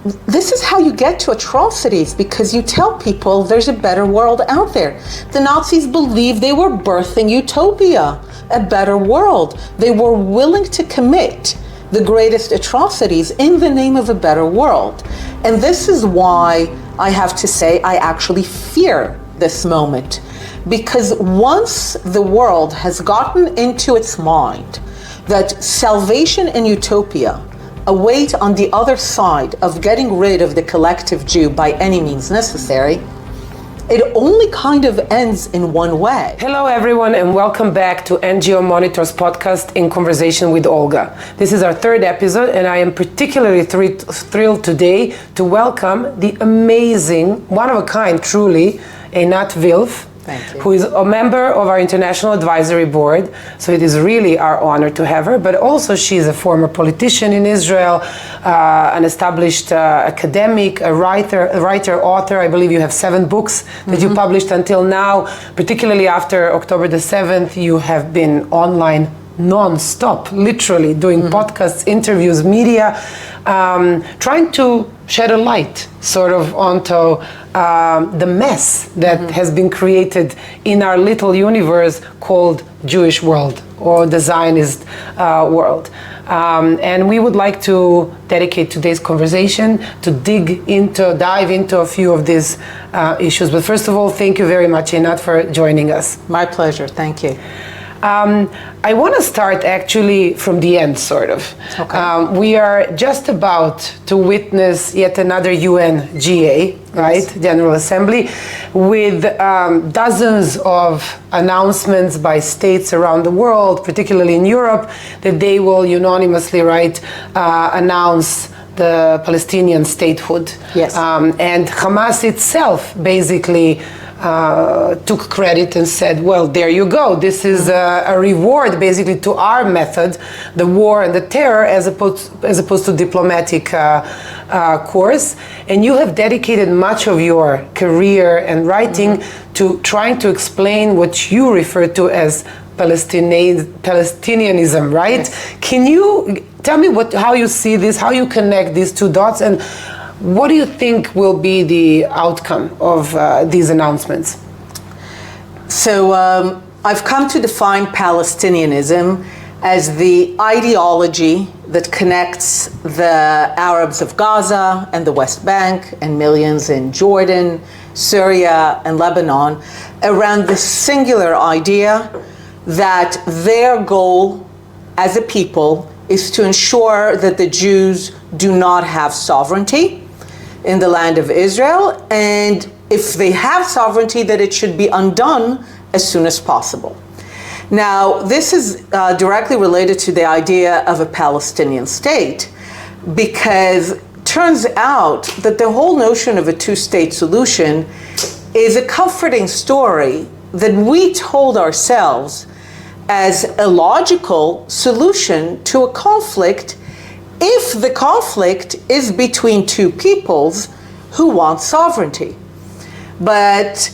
this is how you get to atrocities, because you tell people there's a better world out there. The Nazis believed they were birthing utopia, a better world. They were willing to commit the greatest atrocities in the name of a better world. And this is why I have to say I actually fear this moment. Because once the world has gotten into its mind that salvation and utopia await on the other side of getting rid of the collective Jew by any means necessary, it only kind of ends in one way. Hello everyone, and welcome back to NGO Monitor's podcast In Conversation with Olga. This is our third episode, and I am particularly thrilled today to welcome the amazing, one-of-a-kind truly, Einat Wilf, who is a member of our International Advisory Board. So it is really our honor to have her, but also she is a former politician in Israel, an established academic, a writer, author. I believe you have 7 books that you published until now. Particularly after October the 7th, you have been online non-stop, literally doing podcasts, interviews, media, trying to shed a light sort of onto the mess that has been created in our little universe called Jewish world or the Zionist world. And we would like to dedicate today's conversation to dive into a few of these issues. But first of all, thank you very much, Einat, for joining us. My pleasure, thank you. I want to start actually from the end, sort of. Okay. We are just about to witness yet another UN GA, right? Yes. General Assembly, with dozens of announcements by states around the world, particularly in Europe, that they will unanimously, announce the Palestinian statehood. Yes. And Hamas itself basically took credit and said, well, there you go. This is a reward basically to our method, the war and the terror, as opposed to diplomatic course. And you have dedicated much of your career and writing to trying to explain what you refer to as Palestinianism, right? Yes. Can you tell me how you see this, how you connect these two dots, and what do you think will be the outcome of these announcements? So I've come to define Palestinianism as the ideology that connects the Arabs of Gaza and the West Bank and millions in Jordan, Syria, and Lebanon around the singular idea that their goal as a people is to ensure that the Jews do not have sovereignty in the land of Israel, and if they have sovereignty, that it should be undone as soon as possible. Now, this is directly related to the idea of a Palestinian state, because it turns out that the whole notion of a two-state solution is a comforting story that we told ourselves as a logical solution to a conflict if the conflict is between two peoples who want sovereignty. But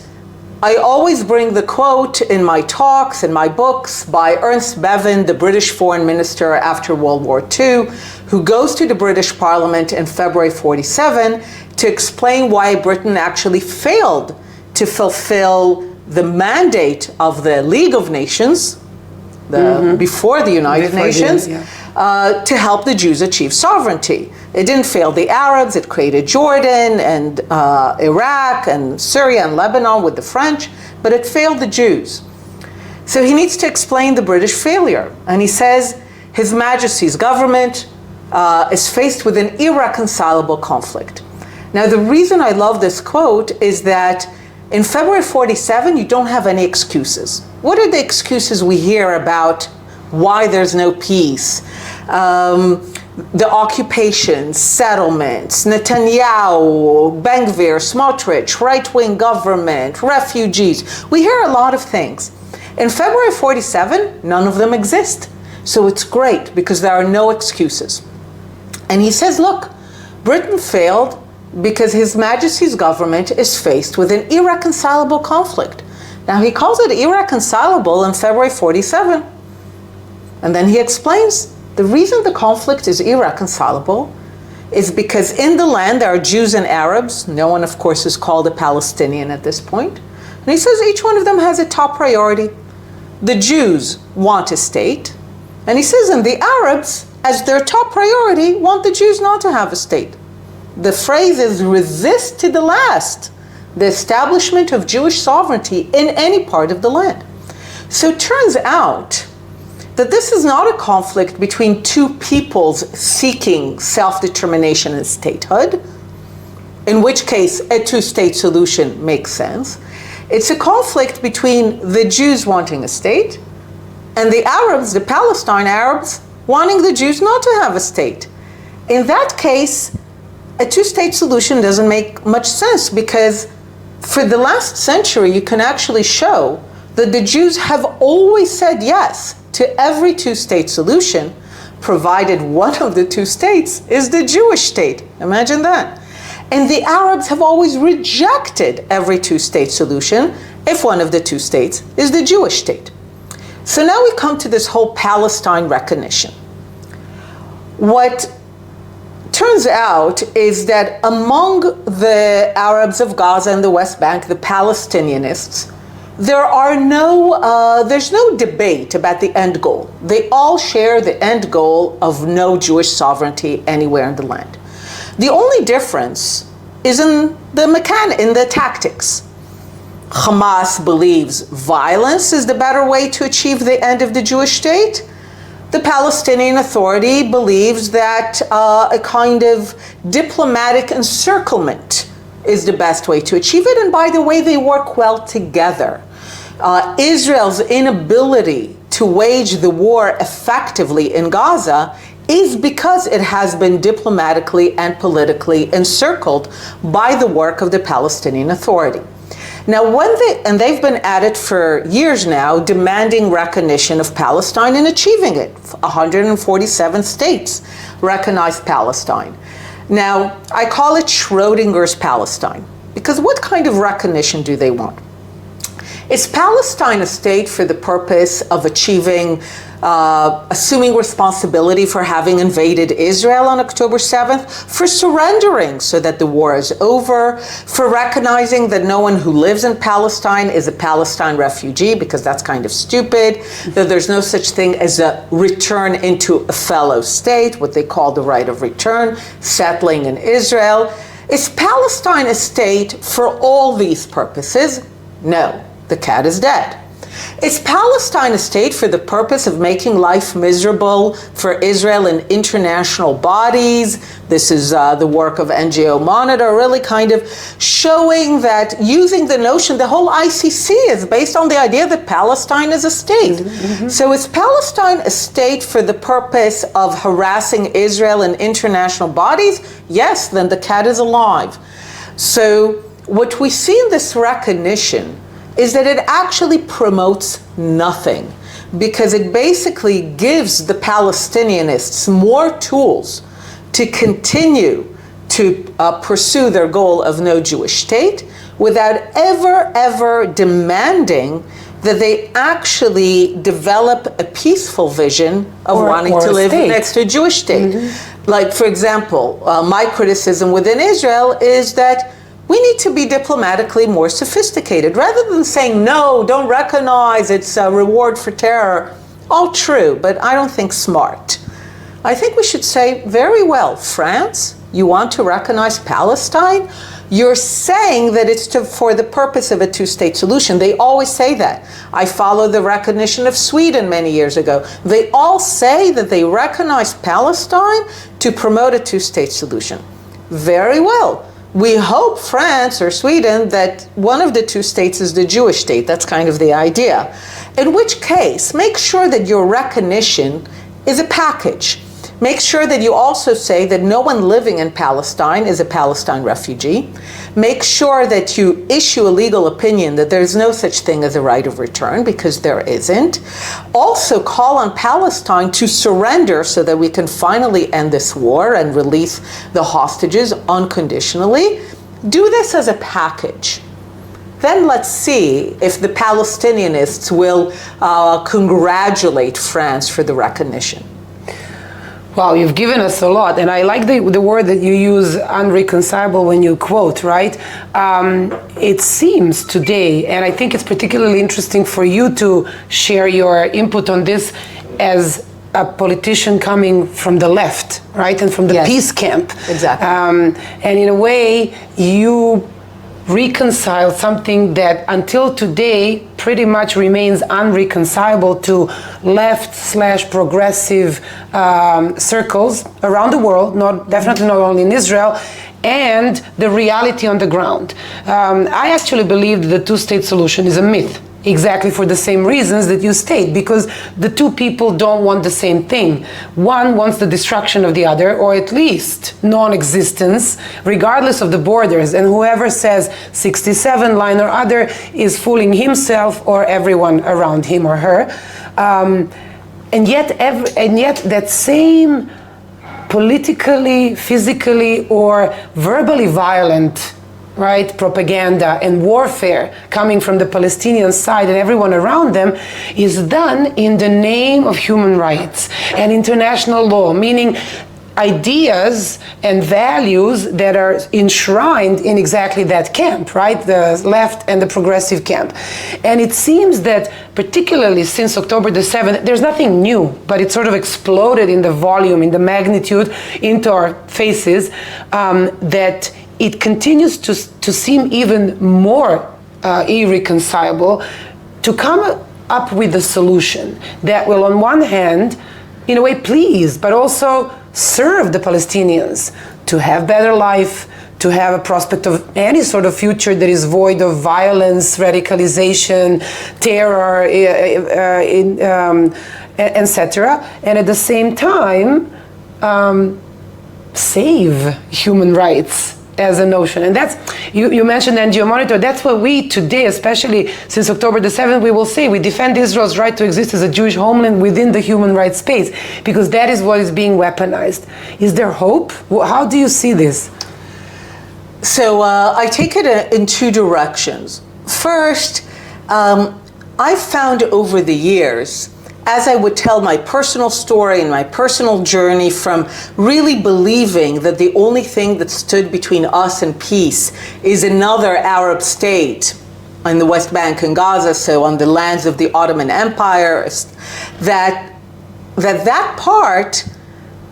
I always bring the quote in my talks, in my books, by Ernest Bevin, the British foreign minister after World War II, who goes to the British Parliament in February 1947 to explain why Britain actually failed to fulfill the mandate of the League of Nations, before the United Nations, to help the Jews achieve sovereignty. It didn't fail the Arabs, it created Jordan and Iraq and Syria and Lebanon with the French, but it failed the Jews. So he needs to explain the British failure. And he says His Majesty's government is faced with an irreconcilable conflict. Now, the reason I love this quote is that in February 1947, you don't have any excuses. What are the excuses we hear about why there's no peace? The occupation, settlements, Netanyahu, Ben Gvir, Smotrich, right-wing government, refugees. We hear a lot of things. In February 1947, none of them exist. So it's great because there are no excuses. And he says, look, Britain failed because His Majesty's government is faced with an irreconcilable conflict. Now, he calls it irreconcilable in February 1947. And then he explains the reason the conflict is irreconcilable is because in the land there are Jews and Arabs. No one, of course, is called a Palestinian at this point. And he says each one of them has a top priority. The Jews want a state. And he says, and the Arabs, as their top priority, want the Jews not to have a state. The phrase is resist to the last the establishment of Jewish sovereignty in any part of the land. So it turns out that this is not a conflict between two peoples seeking self-determination and statehood, in which case a two-state solution makes sense. It's a conflict between the Jews wanting a state and the Arabs, the Palestine Arabs, wanting the Jews not to have a state. In that case, a two-state solution doesn't make much sense, because for the last century you can actually show that the Jews have always said yes to every two-state solution, provided one of the two states is the Jewish state. Imagine that. And the Arabs have always rejected every two-state solution if one of the two states is the Jewish state. So now we come to this whole Palestine recognition. What turns out is that among the Arabs of Gaza and the West Bank, the Palestinianists, there's no debate about the end goal. They all share the end goal of no Jewish sovereignty anywhere in the land. The only difference is in the tactics. Hamas believes violence is the better way to achieve the end of the Jewish state. The Palestinian Authority believes that a kind of diplomatic encirclement is the best way to achieve it. And by the way, they work well together. Israel's inability to wage the war effectively in Gaza is because it has been diplomatically and politically encircled by the work of the Palestinian Authority. Now, they've been at it for years now, demanding recognition of Palestine and achieving it. 147 states recognize Palestine. Now, I call it Schrodinger's Palestine, because what kind of recognition do they want? Is Palestine a state for the purpose of assuming responsibility for having invaded Israel on October 7th, for surrendering so that the war is over, for recognizing that no one who lives in Palestine is a Palestine refugee, because that's kind of stupid, that there's no such thing as a return into a fellow state, what they call the right of return, settling in Israel? Is Palestine a state for all these purposes? No. The cat is dead. Is Palestine a state for the purpose of making life miserable for Israel and international bodies? This is the work of NGO Monitor, really kind of showing that, using the notion, the whole ICC is based on the idea that Palestine is a state. Mm-hmm. So is Palestine a state for the purpose of harassing Israel and international bodies? Yes, then the cat is alive. So what we see in this recognition is that it actually promotes nothing, because it basically gives the Palestinianists more tools to continue to pursue their goal of no Jewish state without ever demanding that they actually develop a peaceful vision of wanting to live next to a Jewish state. Mm-hmm. Like, for example, my criticism within Israel is that we need to be diplomatically more sophisticated. Rather than saying, no, don't recognize, it's a reward for terror. All true, but I don't think smart. I think we should say, very well, France, you want to recognize Palestine? You're saying that it's for the purpose of a two-state solution. They always say that. I follow the recognition of Sweden many years ago. They all say that they recognize Palestine to promote a two-state solution. Very well. We hope, France or Sweden, that one of the two states is the Jewish state. That's kind of the idea. In which case, make sure that your recognition is a package. Make sure that you also say that no one living in Palestine is a Palestine refugee. Make sure that you issue a legal opinion that there's no such thing as a right of return, because there isn't. Also call on Palestine to surrender so that we can finally end this war and release the hostages unconditionally. Do this as a package. Then let's see if the Palestinianists will congratulate France for the recognition. Wow, you've given us a lot, and I like the word that you use, unreconcilable, when you quote, right? It seems today, and I think it's particularly interesting for you to share your input on this as a politician coming from the left, right, and from the peace camp. Exactly. And in a way, you reconcile something that until today pretty much remains unreconcilable to left/progressive circles around the world, definitely not only in Israel, and the reality on the ground. I actually believe that the two-state solution is a myth, exactly for the same reasons that you state, because the two people don't want the same thing. One wants the destruction of the other, or at least non-existence, regardless of the borders, and whoever says 67 line or other is fooling himself or everyone around him or her. And yet that same politically, physically, or verbally violent, right, propaganda and warfare coming from the Palestinian side and everyone around them is done in the name of human rights and international law, meaning ideas and values that are enshrined in exactly that camp, right, the left and the progressive camp. And it seems that particularly since October the 7th, there's nothing new, but it sort of exploded in the volume, in the magnitude, into our faces, that it continues to seem even more irreconcilable to come up with a solution that will, on one hand, in a way please, but also serve the Palestinians to have better life, to have a prospect of any sort of future that is void of violence, radicalization, terror, etc. And at the same time, save human rights as a notion. And that's, you mentioned NGO Monitor, that's what we today, especially since October the 7th, we will say, we defend Israel's right to exist as a Jewish homeland within the human rights space, because that is what is being weaponized. Is there hope? How do you see this? So I take it in two directions. First, I've found over the years, as I would tell my personal story and my personal journey from really believing that the only thing that stood between us and peace is another Arab state in the West Bank and Gaza, so on the lands of the Ottoman Empire, that part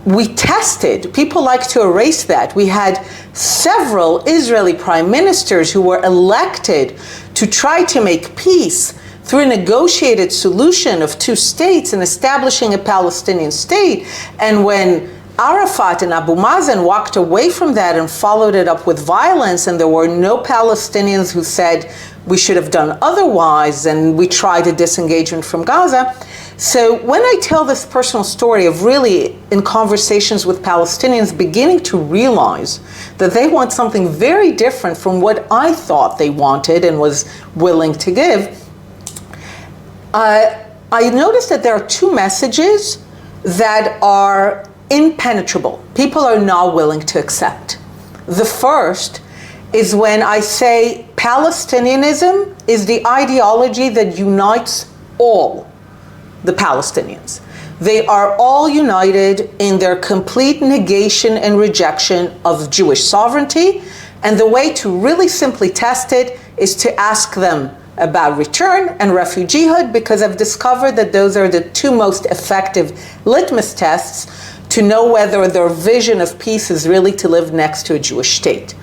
we tested. People like to erase that. We had several Israeli prime ministers who were elected to try to make peace through a negotiated solution of two states and establishing a Palestinian state. And when Arafat and Abu Mazen walked away from that and followed it up with violence, and there were no Palestinians who said we should have done otherwise, and we tried a disengagement from Gaza. So when I tell this personal story of really, in conversations with Palestinians, beginning to realize that they want something very different from what I thought they wanted and was willing to give, I noticed that there are two messages that are impenetrable. People are not willing to accept. The first is when I say Palestinianism is the ideology that unites all the Palestinians. They are all united in their complete negation and rejection of Jewish sovereignty, and the way to really simply test it is to ask them about return and refugeehood, because I've discovered that those are the two most effective litmus tests to know whether their vision of peace is really to live next to a Jewish state.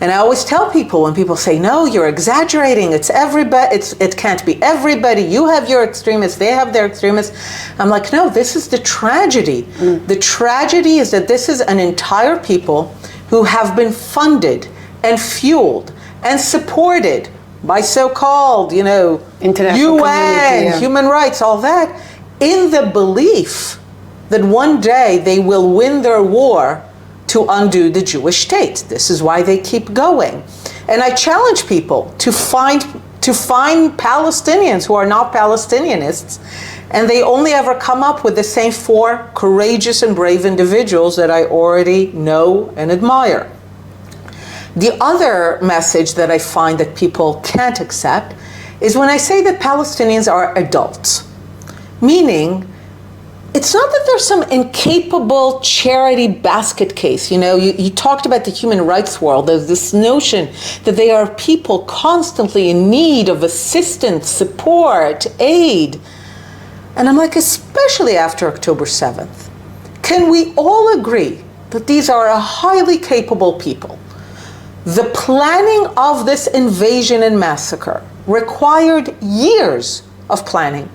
And I always tell people, when people say, no, you're exaggerating, it's everybody, it can't be everybody, you have your extremists, they have their extremists. I'm like, no, this is the tragedy. The tragedy is that this is an entire people who have been funded and fueled and supported by so-called, international UN, human rights, all that, in the belief that one day they will win their war to undo the Jewish state. This is why they keep going. And I challenge people to find Palestinians who are not Palestinianists, and they only ever come up with the same four courageous and brave individuals that I already know and admire. The other message that I find that people can't accept is when I say that Palestinians are adults, meaning it's not that there's some incapable charity basket case. You talked about the human rights world. There's this notion that they are people constantly in need of assistance, support, aid. And I'm like, especially after October 7th, can we all agree that these are a highly capable people? The planning of this invasion and massacre required years of planning,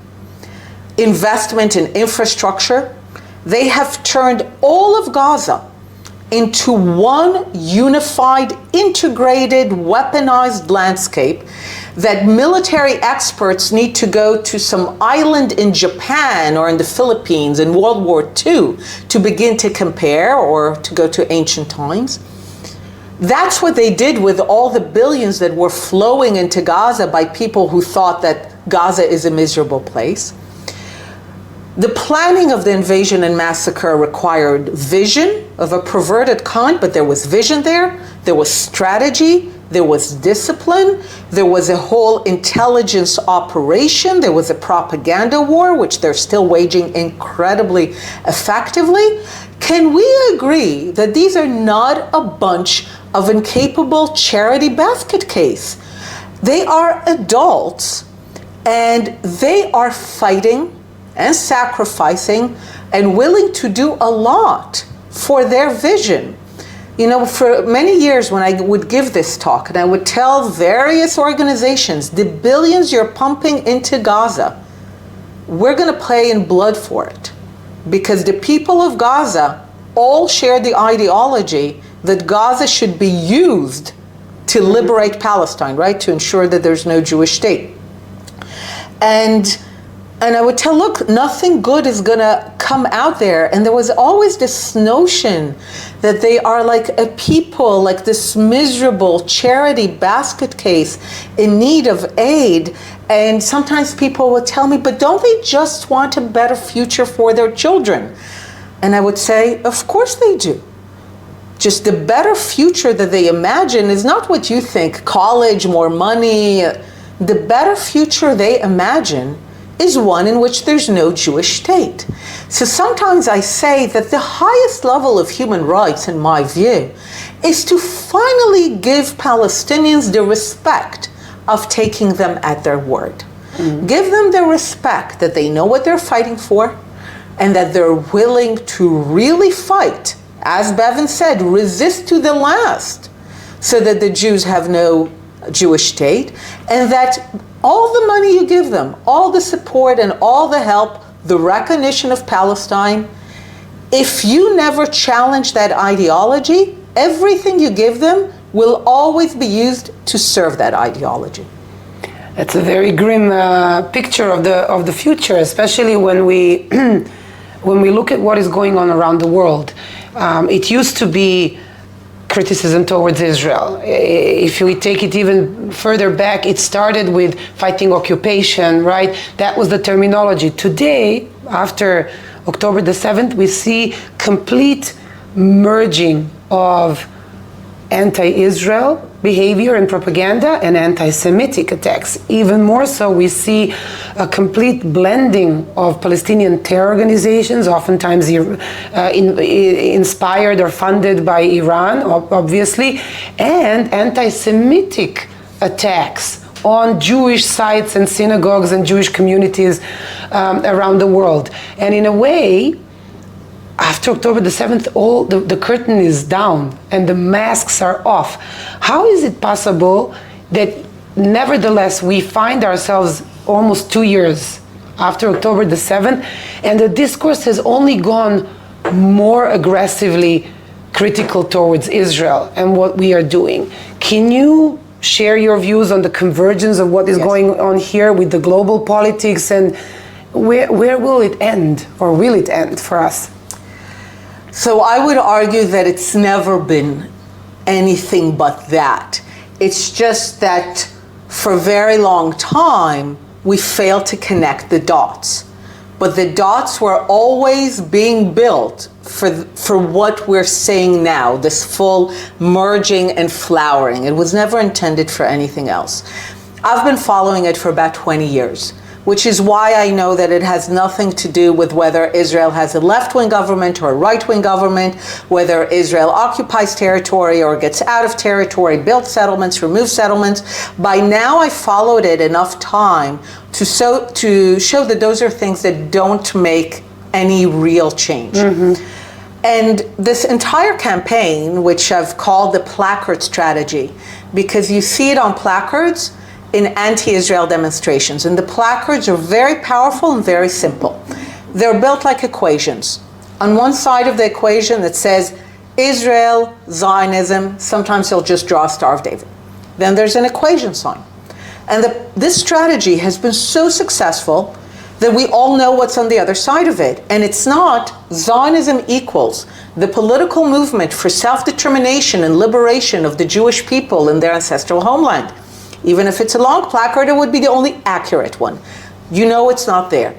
investment in infrastructure. They have turned all of Gaza into one unified, integrated, weaponized landscape that military experts need to go to some island in Japan or in the Philippines in World War II to begin to compare, or to go to ancient times. That's what they did with all the billions that were flowing into Gaza by people who thought that Gaza is a miserable place. The planning of the invasion and massacre required vision of a perverted kind, but there was vision there. There was strategy. There was discipline. There was a whole intelligence operation. There was a propaganda war, which they're still waging incredibly effectively. Can we agree that these are not a bunch of incapable charity basket case? They are adults, and they are fighting and sacrificing and willing to do a lot for their vision. For many years when I would give this talk and I would tell various organizations, the billions you're pumping into Gaza, we're going to pay in blood for it. Because the people of Gaza all share the ideology that Gaza should be used to liberate Palestine, right? To ensure that there's no Jewish state. And I would tell, look, nothing good is going to come out there. And there was always this notion that they are like a people, like this miserable charity basket case in need of aid. And sometimes people would tell me, but don't they just want a better future for their children? And I would say, of course they do. Just the better future that they imagine is not what you think, college, more money. The better future they imagine is one in which there's no Jewish state. So sometimes I say that the highest level of human rights, in my view, is to finally give Palestinians the respect of taking them at their word. Give them the respect that they know what they're fighting for, and that they're willing to really fight, as Bevan said, resist to the last, so that the Jews have no Jewish state, and that all the money you give them, all the support and all the help, the recognition of Palestine, if you never challenge that ideology, everything you give them will always be used to serve that ideology. It's a very grim picture of the future, especially when we when we look at what is going on around the world. It used to be criticism towards Israel. If we take it even further back, it started with fighting occupation, right? That was the terminology. Today, after October the 7th, we see complete merging of anti-Israel behavior and propaganda and anti-Semitic attacks. Even more so, we see a complete blending of Palestinian terror organizations, oftentimes inspired or funded by Iran, obviously, and anti-Semitic attacks on Jewish sites and synagogues and Jewish communities around the world. And in a way, after October the 7th, all the curtain is down and the masks are off. How is it possible that nevertheless we find ourselves almost 2 years after October the 7th and the discourse has only gone more aggressively critical towards Israel and what we are doing? Can you share your views on the convergence of what is going on here with the global politics, and where will it end, or will it end for us? So I would argue that it's never been anything but that. It's just that for a very long time, we failed to connect the dots. But the dots were always being built for what we're saying now, this full merging and flowering. It was never intended for anything else. I've been following it for about 20 years. which is why I know that it has nothing to do with whether Israel has a left-wing government or a right-wing government, whether Israel occupies territory or gets out of territory, builds settlements, removes settlements. By now, I followed it enough time to show that those are things that don't make any real change. And this entire campaign, which I've called the placard strategy, because you see it on placards in anti-Israel demonstrations. And the placards are very powerful and very simple. They're built like equations. On one side of the equation that says Israel, Zionism, sometimes they'll just draw a Star of David. Then there's an equation sign. And this strategy has been so successful that we all know what's on the other side of it. And it's not Zionism equals the political movement for self-determination and liberation of the Jewish people in their ancestral homeland. Even if it's a long placard, it would be the only accurate one. You know it's not there.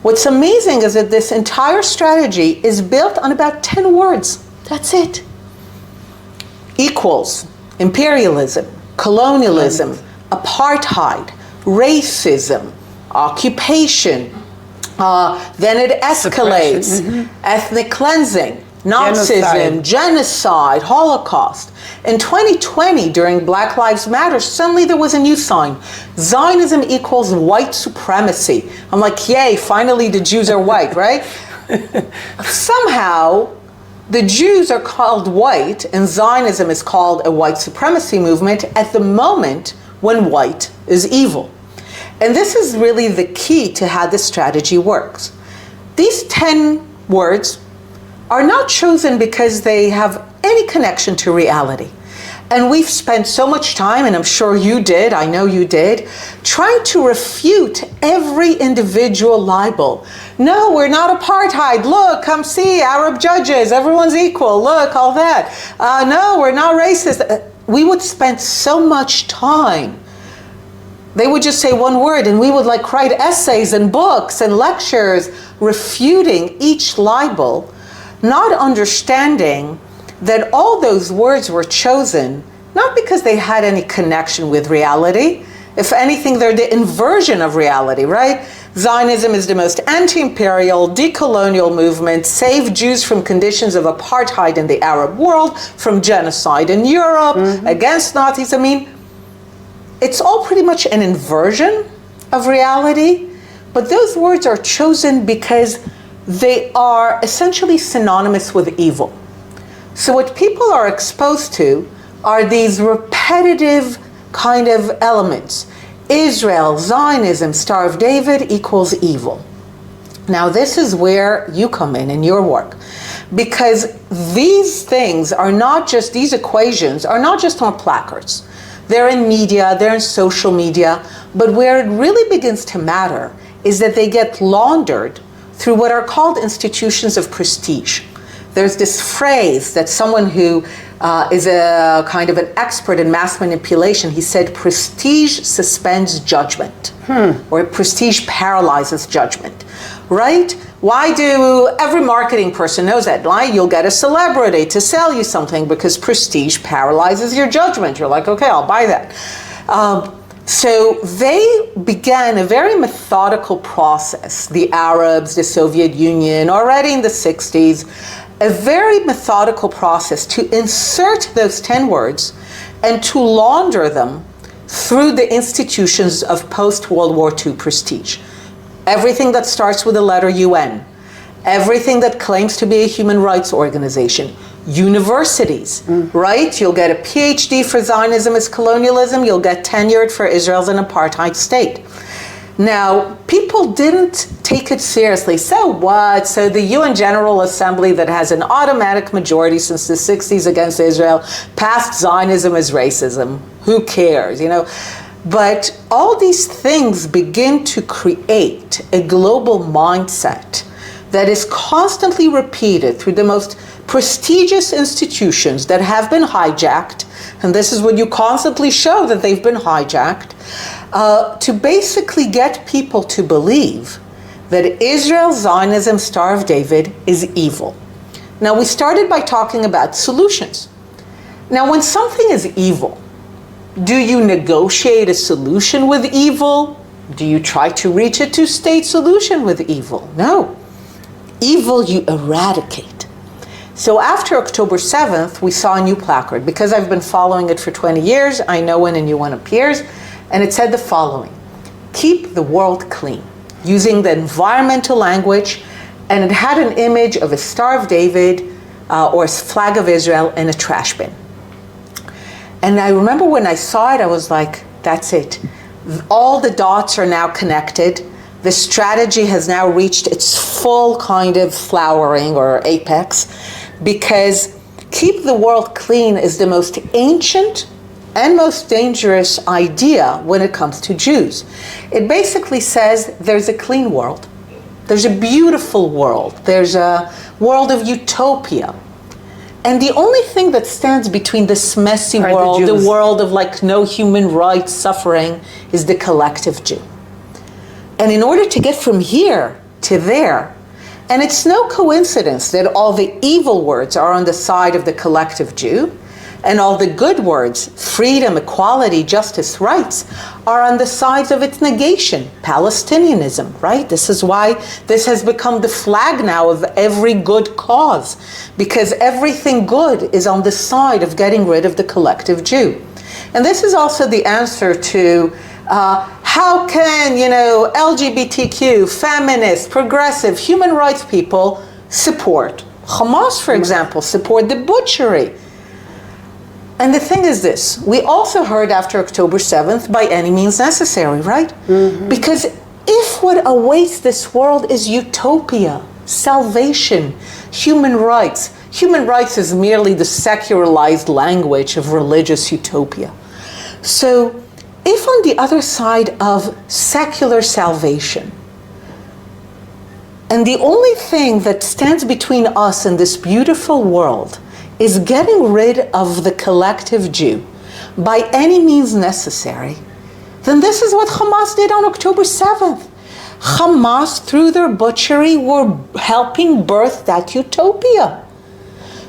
What's amazing is that this entire strategy is built on about 10 words. That's it. Equals, imperialism, colonialism, apartheid, racism, occupation, then it escalates, ethnic cleansing, Nazism, genocide, Holocaust. In 2020, during Black Lives Matter, suddenly there was a new sign. Zionism equals white supremacy. I'm like, yay, finally the Jews are white, right? Somehow, the Jews are called white and Zionism is called a white supremacy movement at the moment when white is evil. And this is really the key to how this strategy works. These 10 words are not chosen because they have any connection to reality. And we've spent so much time, and I'm sure you did, I know you did, trying to refute every individual libel. No, we're not apartheid. Look, come see, Arab judges, everyone's equal. Look, all that. No, we're not racist. We would spend so much time. They would just say one word, and we would like write essays and books and lectures refuting each libel, not understanding that all those words were chosen not because they had any connection with reality. If anything, they're the inversion of reality, right? Zionism is the most anti-imperial, decolonial movement, save Jews from conditions of apartheid in the Arab world, from genocide in Europe, against Nazis. I mean, it's all pretty much an inversion of reality, but those words are chosen because they are essentially synonymous with evil. So what people are exposed to are these repetitive kind of elements. Israel, Zionism, Star of David equals evil. Now this is where you come in your work, because these things are not just, these equations are not just on placards. They're in media, they're in social media, but where it really begins to matter is that they get laundered through what are called institutions of prestige. There's this phrase that someone who is a kind of an expert in mass manipulation, he said, prestige suspends judgment, or prestige paralyzes judgment, right? Why do every marketing person knows that, right? You'll get a celebrity to sell you something because prestige paralyzes your judgment. You're like, okay, I'll buy that. So they began a very methodical process, the Arabs, the Soviet Union, already in the 60s, a very methodical process to insert those 10 words and to launder them through the institutions of post-World War II prestige. Everything that starts with the letter UN, everything that claims to be a human rights organization, universities, right? You'll get a PhD for Zionism as colonialism, you'll get tenured for Israel as an apartheid state. Now, people didn't take it seriously. So what? So the UN General Assembly that has an automatic majority since the 60s against Israel passed Zionism as racism. Who cares, you know? But all these things begin to create a global mindset that is constantly repeated through the most prestigious institutions that have been hijacked, and this is what you constantly show, that they've been hijacked, to basically get people to believe that Israel, Zionism, Star of David is evil. Now, we started by talking about solutions. Now, when something is evil, do you negotiate a solution with evil? Do you try to reach a two-state solution with evil? No. Evil you eradicate. So after October 7th, we saw a new placard. Because I've been following it for 20 years, I know when a new one appears, and it said the following: keep the world clean, using the environmental language, and it had an image of a Star of David or a flag of Israel in a trash bin. And I remember when I saw it, I was like, that's it. All the dots are now connected. The strategy has now reached its full kind of flowering or apex, because keep the world clean is the most ancient and most dangerous idea when it comes to Jews. It basically says there's a clean world. There's a beautiful world. There's a world of utopia. And the only thing that stands between this messy world, the world of like no human rights suffering, is the collective Jew. And in order to get from here to there, and it's no coincidence that all the evil words are on the side of the collective Jew, and all the good words, freedom, equality, justice, rights, are on the sides of its negation, Palestinianism, right? This is why this has become the flag now of every good cause, because everything good is on the side of getting rid of the collective Jew. And this is also the answer to how can, LGBTQ, feminists, progressive, human rights people support Hamas, for example, support the butchery. And the thing is this, we also heard after October 7th, by any means necessary, right? Mm-hmm. Because if what awaits this world is utopia, salvation, human rights is merely the secularized language of religious utopia. So if on the other side of secular salvation, and the only thing that stands between us and this beautiful world is getting rid of the collective Jew by any means necessary, then this is what Hamas did on October 7th. Hamas, through their butchery, were helping birth that utopia.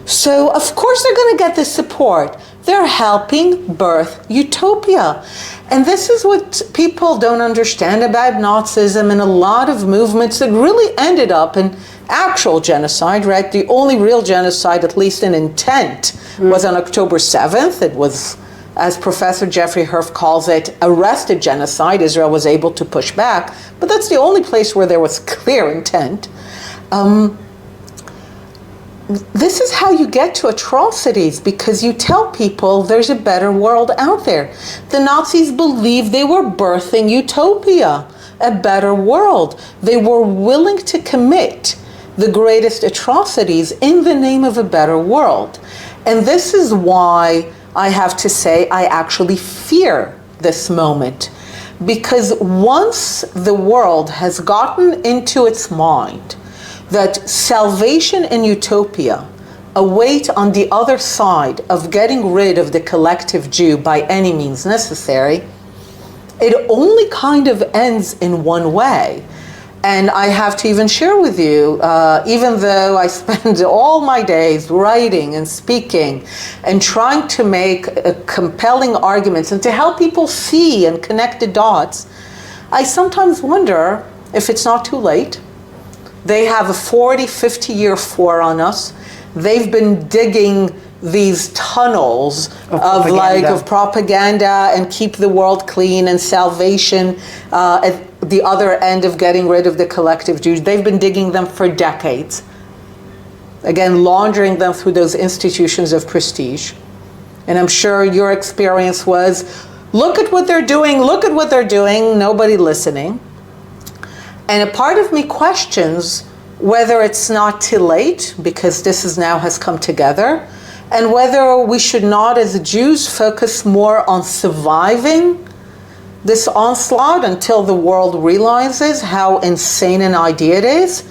So of course they're going to get the support. They're helping birth utopia. And this is what people don't understand about Nazism and a lot of movements that really ended up in actual genocide, right? The only real genocide, at least in intent, was on October 7th. It was, as Professor Jeffrey Herf calls it, arrested genocide. Israel was able to push back, but that's the only place where there was clear intent. This is how you get to atrocities, because you tell people there's a better world out there. The Nazis believed they were birthing utopia, a better world. They were willing to commit the greatest atrocities in the name of a better world. And this is why I have to say I actually fear this moment. Because once the world has gotten into its mind that salvation and utopia await on the other side of getting rid of the collective Jew by any means necessary, it only kind of ends in one way. And I have to even share with you, even though I spend all my days writing and speaking and trying to make compelling arguments and to help people see and connect the dots, I sometimes wonder if it's not too late. They have a 40, 50-year war on us. They've been digging these tunnels of propaganda and keep the world clean and salvation at the other end of getting rid of the collective Jews. They've been digging them for decades. Again, laundering them through those institutions of prestige. And I'm sure your experience was, look at what they're doing, nobody listening. And a part of me questions whether it's not too late, because this is now has come together, and whether we should not, as Jews, focus more on surviving this onslaught until the world realizes how insane an idea it is,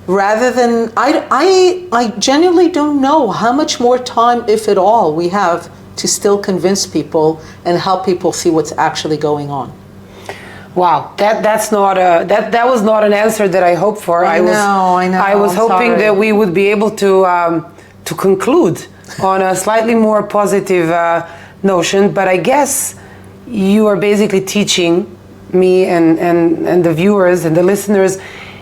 rather than, I genuinely don't know how much more time, if at all, we have to still convince people and help people see what's actually going on. Wow, that was not an answer that I hoped for. I know. I was hoping that we would be able to conclude on a slightly more positive notion, but I guess you are basically teaching me and the viewers and the listeners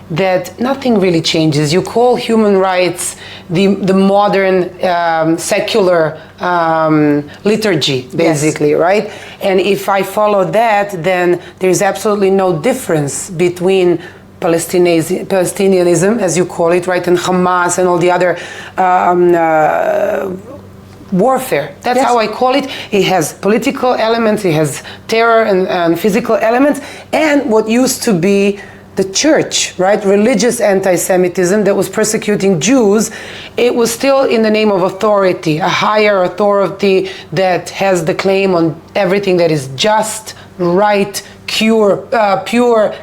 that nothing really changes. You call human rights the modern secular liturgy, basically, yes. Right? And if I follow that, then there's absolutely no difference between Palestinianism, as you call it, right, and Hamas and all the other warfare. That's yes. How I call it. It has political elements, it has terror and physical elements, and what used to be the church, right, religious anti-Semitism that was persecuting Jews, it was still in the name of authority, a higher authority that has the claim on everything that is just, right, pure,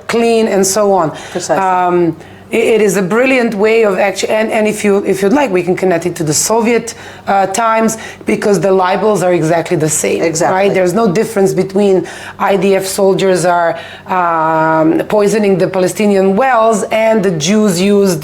clean, and so on. Precisely. It is a brilliant way of actually, and if you'd like, we can connect it to the Soviet times, because the libels are exactly the same. Exactly. Right? There's no difference between IDF soldiers are poisoning the Palestinian wells and the Jews used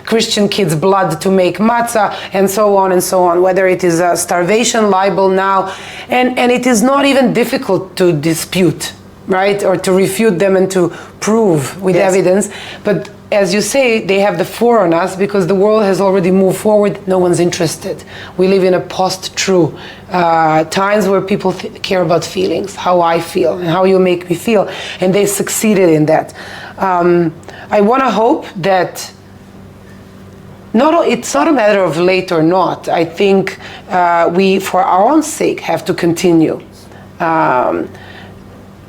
Christian kids' blood to make matzah, and so on and so on. Whether it is a starvation libel now, and it is not even difficult to dispute, right, or to refute them and to prove with yes. evidence, but as you say, they have the floor on us because the world has already moved forward. No one's interested. We live in a post-true times where people care about feelings, how I feel and how you make me feel, and they succeeded in that. I want to hope that it's not a matter of late or not. I think we, for our own sake, have to continue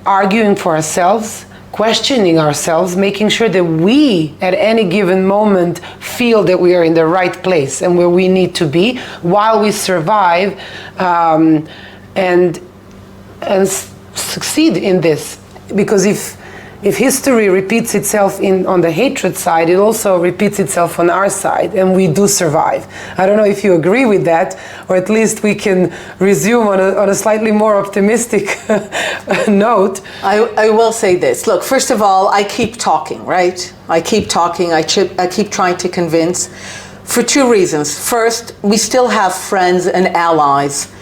arguing for ourselves, questioning ourselves, making sure that we, at any given moment, feel that we are in the right place and where we need to be while we survive and succeed in this. Because if history repeats itself on the hatred side, it also repeats itself on our side, and we do survive. I don't know if you agree with that, or at least we can resume on a slightly more optimistic note. I will say this. Look, first of all, I keep talking, right? I keep talking. I keep trying to convince for two reasons. First, we still have friends and allies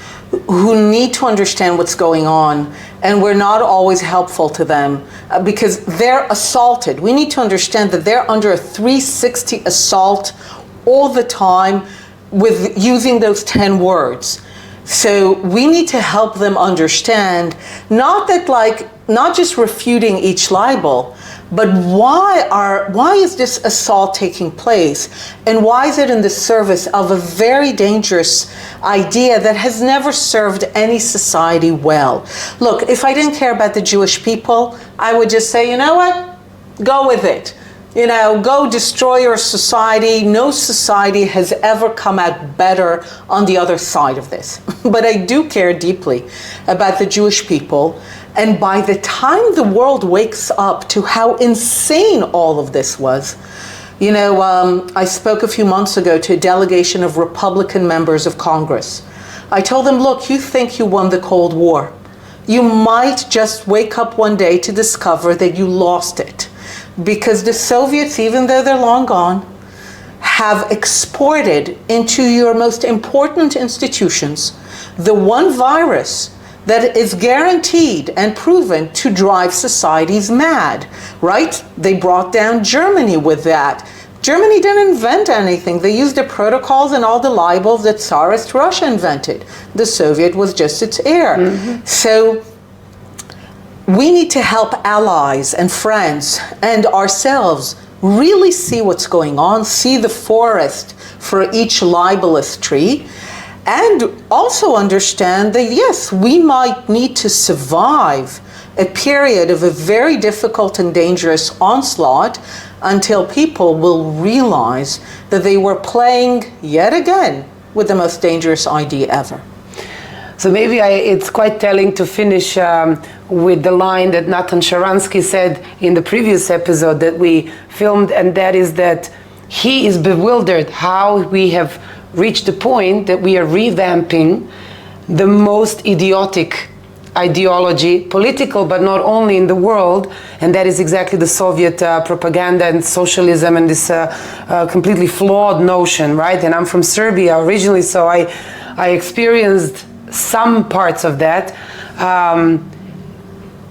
who need to understand what's going on, and we're not always helpful to them because they're assaulted. We need to understand that they're under a 360 assault all the time with using those 10 words. So we need to help them understand, not just refuting each libel, but why is this assault taking place, and why is it in the service of a very dangerous idea that has never served any society well? Look, if I didn't care about the Jewish people, I would just say, you know what, go with it. You know, go destroy your society. No society has ever come out better on the other side of this. But I do care deeply about the Jewish people. And by the time the world wakes up to how insane all of this was, you know, I spoke a few months ago to a delegation of Republican members of Congress. I told them, look, you think you won the Cold War. You might just wake up one day to discover that you lost it. Because the Soviets, even though they're long gone, have exported into your most important institutions the one virus that is guaranteed and proven to drive societies mad, right? They brought down Germany with that. Germany didn't invent anything. They used the protocols and all the libels that Tsarist Russia invented. The Soviet was just its heir. Mm-hmm. So we need to help allies and friends and ourselves really see what's going on, see the forest for each libelous tree, and also understand that, yes, we might need to survive a period of a very difficult and dangerous onslaught until people will realize that they were playing, yet again, with the most dangerous idea ever. So maybe it's quite telling to finish with the line that Nathan Sharansky said in the previous episode that we filmed, and that is that he is bewildered how we have reached the point that we are revamping the most idiotic ideology, political, but not only in the world, and that is exactly the Soviet propaganda and socialism and this completely flawed notion, right? And I'm from Serbia originally, so I experienced some parts of that.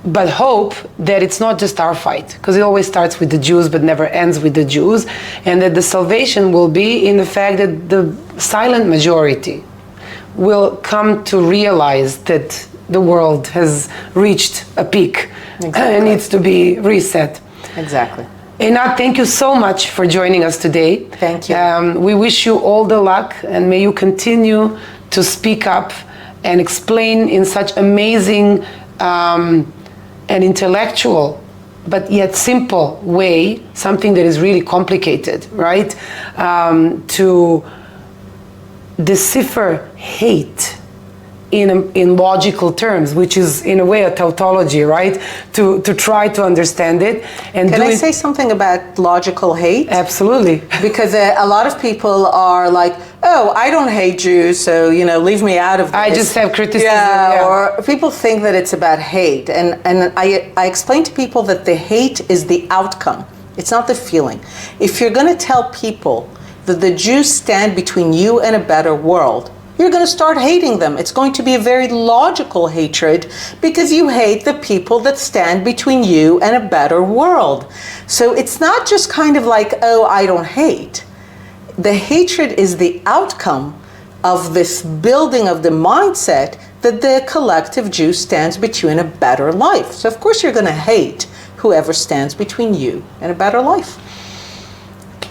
but hope that it's not just our fight, because it always starts with the Jews but never ends with the Jews, and that the salvation will be in the fact that the silent majority will come to realize that the world has reached a peak and needs to be reset. Exactly. Einat, thank you so much for joining us today. Thank you. We wish you all the luck, and may you continue to speak up and explain in such amazing and intellectual but yet simple way something that is really complicated, right? To decipher hate in logical terms, which is in a way a tautology, right? To try to understand it. And can I say something about logical hate? Absolutely. Because a lot of people are like, oh, I don't hate Jews, so leave me out of this. I just have criticism. Yeah, or people think that it's about hate, and I explain to people that the hate is the outcome. It's not the feeling. If you're going to tell people that the Jews stand between you and a better world, you're going to start hating them. It's going to be a very logical hatred because you hate the people that stand between you and a better world. So it's not just kind of like, oh, I don't hate. The hatred is the outcome of this building of the mindset that the collective Jew stands between a better life. So of course you're going to hate whoever stands between you and a better life.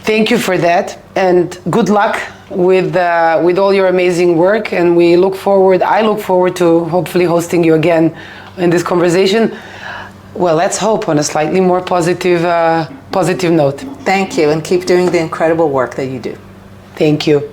Thank you for that, and good luck with all your amazing work. And I look forward to hopefully hosting you again in this conversation. Well, let's hope on a slightly more positive note. Thank you, and keep doing the incredible work that you do. Thank you.